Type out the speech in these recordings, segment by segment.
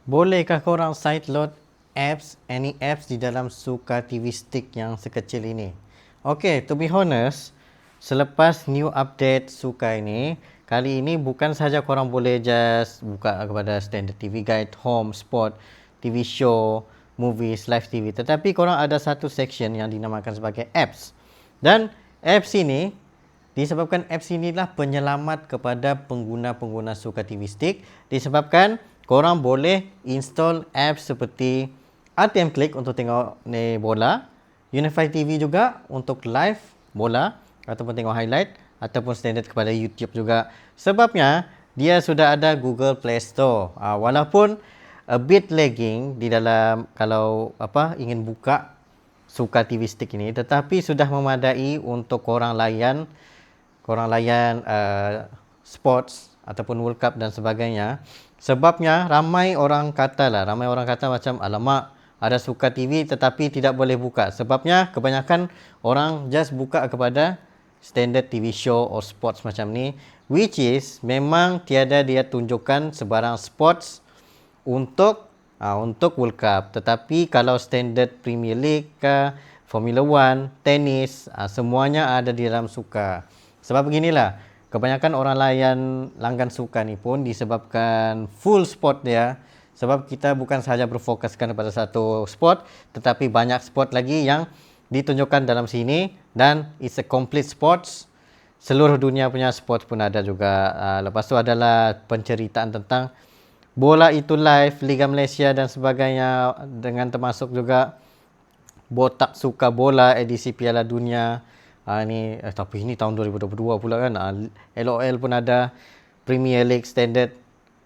Bolehkah korang sideload any apps di dalam Suka TV Stick yang sekecil ini? Okay, to be honest, selepas new update Suka ini, kali ini bukan sahaja korang boleh just buka kepada standard TV guide, home, sport, TV show, movies, live TV, tetapi korang ada satu section yang dinamakan sebagai apps. Dan apps ini, disebabkan apps inilah penyelamat kepada pengguna-pengguna Suka TV Stick, disebabkan korang boleh install apps seperti RTM Click untuk tengok bola, Unify TV juga untuk live bola ataupun tengok highlight, ataupun standard kepada YouTube juga. Sebabnya dia sudah ada Google Play Store. Walaupun a bit lagging di dalam kalau ingin buka Suka TV Stick ini, tetapi sudah memadai untuk korang layan sports ataupun World Cup dan sebagainya. Sebabnya ramai orang kata macam alamak, ada Suka TV tetapi tidak boleh buka. Sebabnya kebanyakan orang just buka kepada standard TV show or sports macam ni, which is memang tiada dia tunjukkan sebarang sports untuk World Cup. Tetapi kalau standard Premier League ke, Formula 1, tenis, semuanya ada di dalam Suka. Sebab beginilah, kebanyakan orang langgan Suka ni pun disebabkan full sport dia. Sebab kita bukan sahaja berfokuskan pada satu sport, tetapi banyak sport lagi yang ditunjukkan dalam sini, dan it's a complete sports. Seluruh dunia punya sport pun ada juga. Lepas tu adalah penceritaan tentang bola itu live, Liga Malaysia dan sebagainya, dengan termasuk juga botak Suka bola edisi Piala Dunia. Tapi ini tahun 2022 pula kan. LOL pun ada, Premier League standard.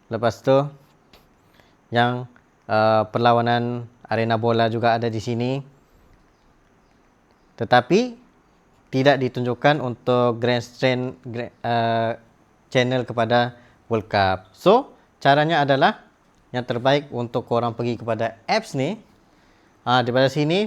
Lepas tu yang perlawanan arena bola juga ada di sini. Tetapi tidak ditunjukkan untuk channel kepada World Cup. So, caranya adalah yang terbaik untuk korang pergi kepada apps ni daripada sini.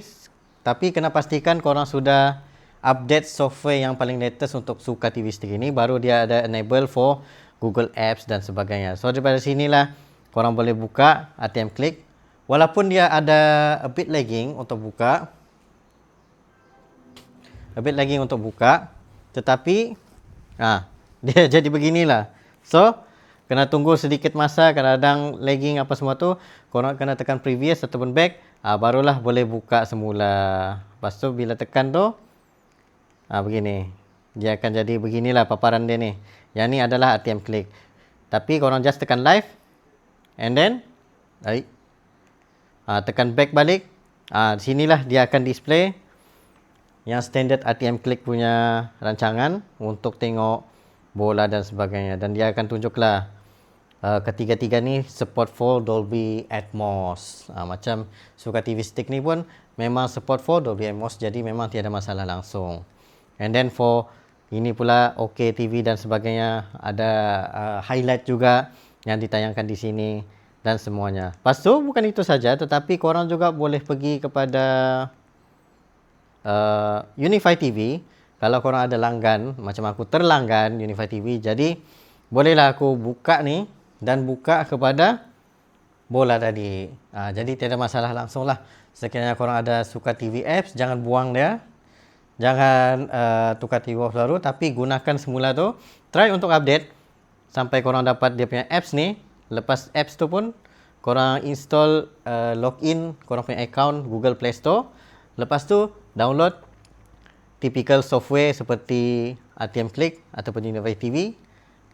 Tapi kena pastikan korang sudah update software yang paling latest untuk Suka TV Stick ini, baru dia ada enable for Google Apps dan sebagainya. So daripada sinilah korang boleh buka RTM Click. Walaupun dia ada a bit lagging untuk buka, tetapi dia jadi beginilah. So kena tunggu sedikit masa, kadang-kadang lagging apa semua tu, korang kena tekan previous ataupun back, barulah boleh buka semula. Lepas tu bila tekan tu begini, dia akan jadi beginilah paparan dia ni. Yang ni adalah RTM Click. Tapi korang just tekan live, and then tekan back balik. Sinilah dia akan display yang standard RTM Click punya rancangan untuk tengok bola dan sebagainya. Dan dia akan tunjuklah ketiga-tiga ni support for Dolby Atmos. Macam Suka TV Stick ni pun memang support for Dolby Atmos, jadi memang tiada masalah langsung. And then for ini pula OK TV dan sebagainya, ada highlight juga yang ditayangkan di sini dan semuanya. Lepas tu bukan itu saja, tetapi korang juga boleh pergi kepada Unify TV. Kalau korang ada langgan, macam aku terlanggan Unify TV, jadi bolehlah aku buka ni dan buka kepada bola tadi. Jadi tiada masalah langsung lah. Sekiranya korang ada Suka TV apps, jangan buang dia. Jangan tukar TV baru, tapi gunakan semula tu. Try untuk update sampai korang dapat dia punya apps ni. Lepas apps tu pun korang install, login korang punya account Google Play Store. Lepas tu download typical software seperti RTM Click ataupun Unify TV,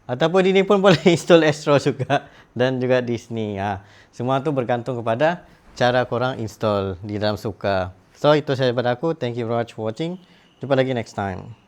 ataupun ini pun boleh install Astro juga dan juga Disney. Semua tu bergantung kepada cara korang install di dalam Suka. So itu sahaja daripada aku. Thank you very much for watching. Jumpa lagi next time.